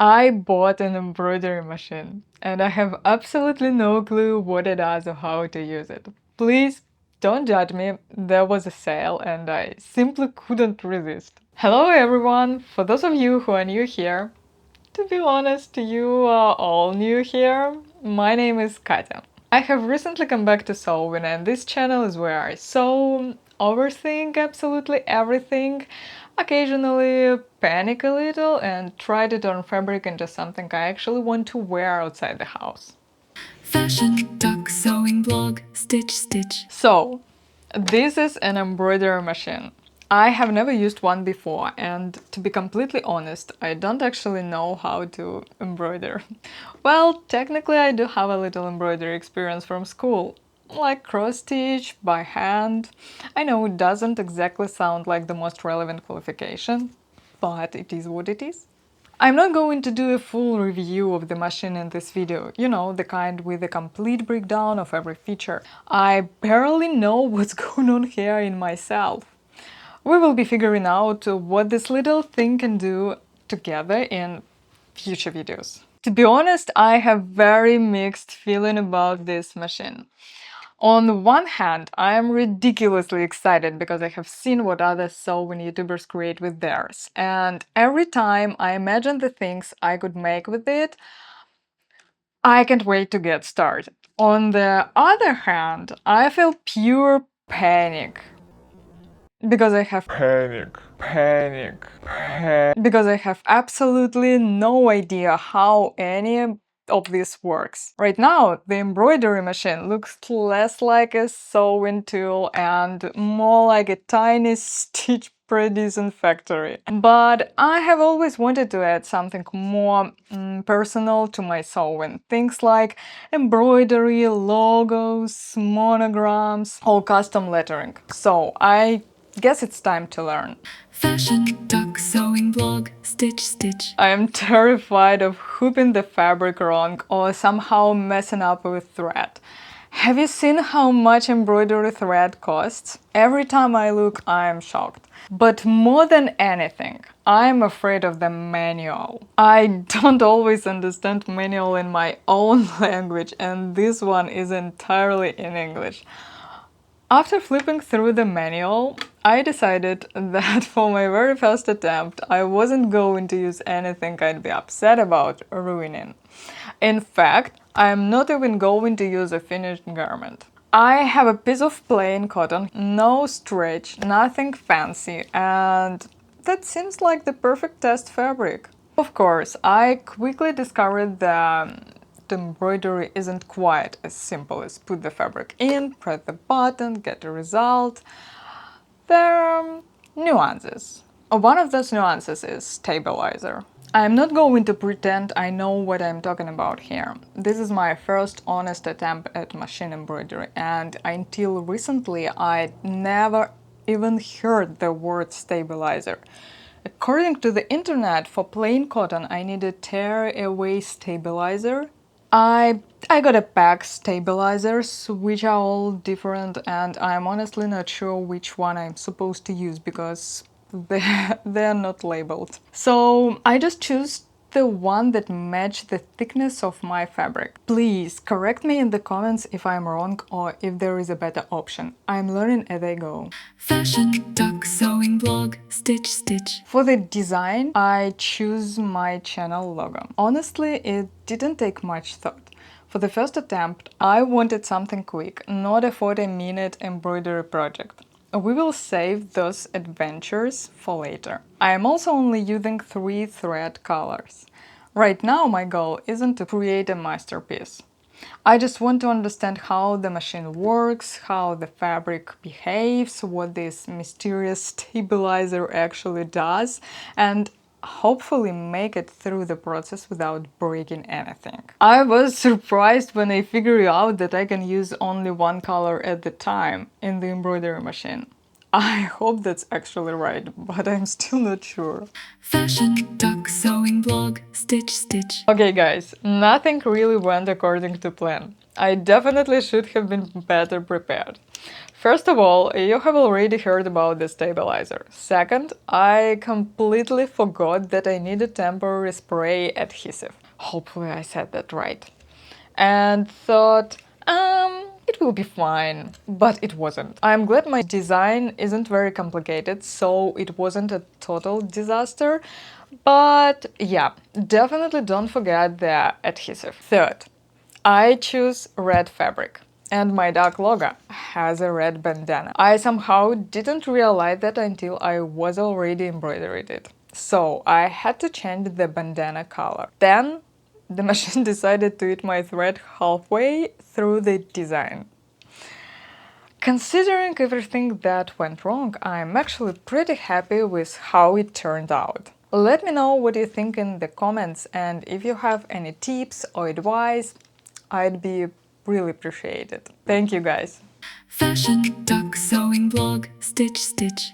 I bought an embroidery machine and I have absolutely no clue what it does or how to use it. Please don't judge me, there was a sale and I simply couldn't resist. Hello everyone! For those of you who are new here, to be honest, you are all new here. My name is Katya. I have recently come back to sewing and this channel is where I sew, overthink absolutely everything, occasionally panic a little and try to turn fabric into something I actually want to wear outside the house. Fashion, tuck, sewing blog, stitch, stitch. So, this is an embroidery machine. I have never used one before, and to be completely honest, I don't actually know how to embroider. Well, technically I do have a little embroidery experience from school, like cross-stitch, by hand. I know it doesn't exactly sound like the most relevant qualification, but it is what it is. I'm not going to do a full review of the machine in this video, you know, the kind with a complete breakdown of every feature. I barely know what's going on here in myself. We will be figuring out what this little thing can do together in future videos. To be honest, I have very mixed feeling about this machine. On the one hand, I am ridiculously excited because I have seen what other sewing YouTubers create with theirs, and every time I imagine the things I could make with it, I can't wait to get started. On the other hand, I feel pure panic because I have because I have absolutely no idea how any of this works. Right now, the embroidery machine looks less like a sewing tool and more like a tiny stitch producing factory. But I have always wanted to add something more personal to my sewing. Things like embroidery, logos, monograms, or custom lettering. So I guess it's time to learn. Fashion, tuck, sewing blog, stitch, stitch. I am terrified of hooping the fabric wrong or somehow messing up with thread. Have you seen how much embroidery thread costs? Every time I look, I am shocked. But more than anything, I am afraid of the manual. I don't always understand manual in my own language, and this one is entirely in English. After flipping through the manual, I decided that for my very first attempt, I wasn't going to use anything I'd be upset about ruining. In fact, I'm not even going to use a finished garment. I have a piece of plain cotton, no stretch, nothing fancy, and that seems like the perfect test fabric. Of course, I quickly discovered that the embroidery isn't quite as simple as put the fabric in, press the button, get a result. There are nuances. One of those nuances is stabilizer. I'm not going to pretend I know what I'm talking about here. This is my first honest attempt at machine embroidery, and until recently I never even heard the word stabilizer. According to the internet, for plain cotton I need a tear-away stabilizer. I got a pack stabilizers, which are all different, and I'm honestly not sure which one I'm supposed to use because they're not labeled. So I just choose the one that match the thickness of my fabric. Please correct me in the comments if I'm wrong or if there is a better option. I'm learning as I go. Fashion, tuck, sewing blog, stitch, stitch. For the design, I choose my channel logo. Honestly, it didn't take much thought. For the first attempt, I wanted something quick, not a 40-minute embroidery project. We will save those adventures for later. I am also only using 3 thread colors. Right now my goal isn't to create a masterpiece. I just want to understand how the machine works, how the fabric behaves, what this mysterious stabilizer actually does, and hopefully make it through the process without breaking anything. I was surprised when I figured out that I can use only one color at the time in the embroidery machine. I hope that's actually right, but I'm still not sure. Fashion, tuck, sewing blog, stitch, stitch. Okay guys, nothing really went according to plan. I definitely should have been better prepared. First of all, you have already heard about the stabilizer. Second, I completely forgot that I need a temporary spray adhesive. Hopefully I said that right. And thought, it will be fine. But it wasn't. I'm glad my design isn't very complicated, so it wasn't a total disaster. But yeah, definitely don't forget the adhesive. Third, I choose red fabric. And my dark logo has a red bandana. I somehow didn't realize that until I was already embroidered it. So I had to change the bandana color. Then the machine decided to eat my thread halfway through the design. Considering everything that went wrong, I'm actually pretty happy with how it turned out. Let me know what you think in the comments, and if you have any tips or advice, I'd be really appreciated. Thank you guys. Fashion duck sewing blog, stitch stitch.